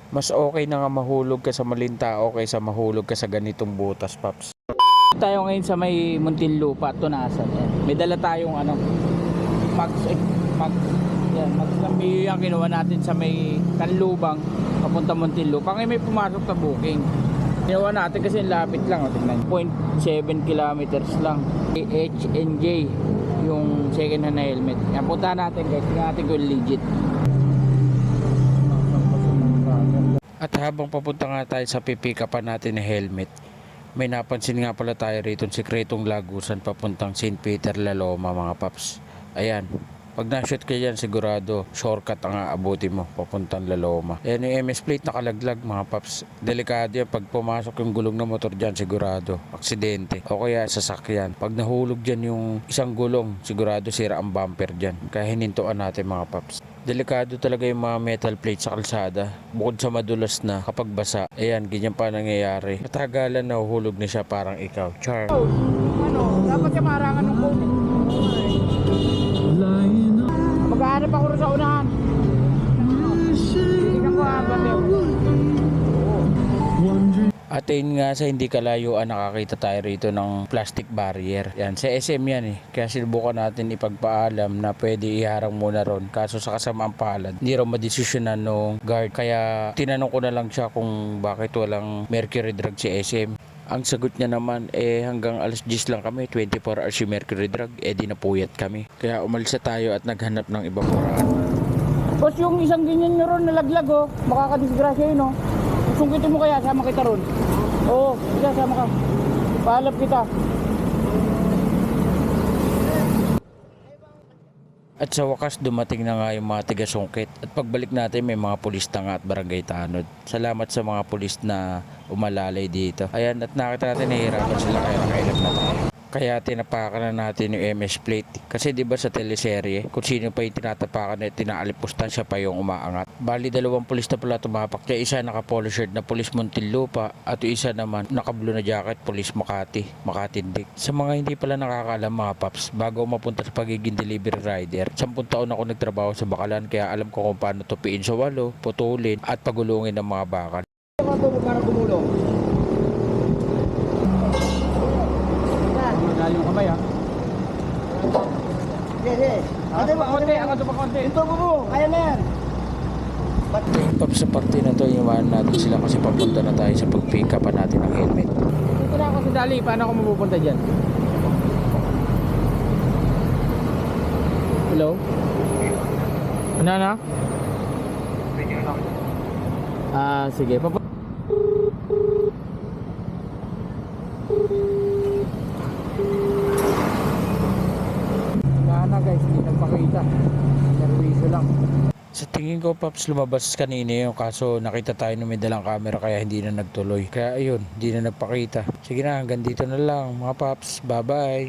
Mas okay na nga mahulog ka sa maling tao kaysa mahulog ka sa ganitong butas, Paps. Tayo ngayon sa may Muntinlupa, Tunasan. Yan. May dala tayong Max. Yan, Max Lamio yung kinuha natin sa may Kanlubang, papunta Muntinlupa. Ngayon may pumasok na booking. Kinuha natin kasi lapit lang. Tingnan. 0.7 kilometers lang. H&J yung second hand na helmet. Yan, punta natin guys. Tingnan natin kung legit. At habang papunta nga tayo sa pipikapan natin na helmet, may napansin nga pala tayo rito sikretong lagusan papuntang St. Peter, La Loma mga paps. Ayan, pag na-shoot ka dyan sigurado shortcut ang aabuti mo papuntang La Loma. Ayan yung MS plate nakalaglag mga paps. Delikado yan pag pumasok yung gulong ng motor dyan sigurado aksidente o kaya sasakyan. Pag nahulog dyan yung isang gulong sigurado sira ang bumper dyan. Kaya hinintuan natin mga paps. Delikado talaga yung mga metal plate sa kalsada. Bukod sa madulas na kapag basa, ayan, ganyan pa nangyayari. Matagalan nahuhulog na siya parang ikaw. Char. Dapat siya marangan ng phone. Maghahanap ako rin sa unahan. Tingnan ko bate. At ayun nga sa hindi kalayuan nakakita tayo rito ng plastic barrier. Yan, sa SM yan eh. Kaya sinubukan natin ipagpaalam na pwede iharang muna ron. Kaso sa kasamaang palad, hindi rin madesisyonan ng guard. Kaya tinanong ko na lang siya kung bakit walang mercury drug si SM. Ang sagot niya naman hanggang alas 10 lang kami, 24 hours yung mercury drug, di napuyat kami. Kaya umalis na tayo at naghanap ng ibang paraan. Boss, yung isang ganyan nyo ron nalaglag oh. Makakadisgrasya yun oh. Sungkitin mo kaya, sama kita ron. Oo, sige, sama ka. Paalap kita. At sa wakas dumating na nga yung mga tiga-sungkit. At pagbalik natin may mga pulis na nga at barangay tanod. Salamat sa mga pulis na umalalay dito. Ayan, at nakita natin nahihirapan sila kaya nakailap na tayo. Kaya tinapakan na natin yung MS plate. Kasi di ba sa teleserye, kung sino pa yung tinatapakan at tinaalipusta siya pa yung umaangat. Bali 2 pulis na pala tumapak. Kaya isa naka-polo shirt na pulis Muntinlupa at yung isa naman naka-blue na jacket pulis Makati, Makatindik. Sa mga hindi pala nakakaalam mga paps, bago mapunta sa pagiging delivery rider, 10 taon ako nagtrabaho sa Bakalan kaya alam ko kung paano tupiin sa walo, putulin at pagulungin ng mga bakal. Para gumulong. Yung kamay ha. Sige. Ate mo konti, ako pa konti. Ito mo, kaya na yan. Pap sa parte na to, iwanan natin sila kasi papunta na tayo sa pag-pick up natin ng helmet. Dito na ako si Dali, paano ako mapupunta dyan? Hello? Ano na? Sige. Guys, hindi nagpakita. Nerwiso lang. Sa tingin ko paps lumabas kanina yung kaso nakita tayo na may dalang camera kaya hindi na nagtuloy. Kaya ayun, hindi na nagpakita. Sige na, hanggang dito na lang mga paps. Bye bye.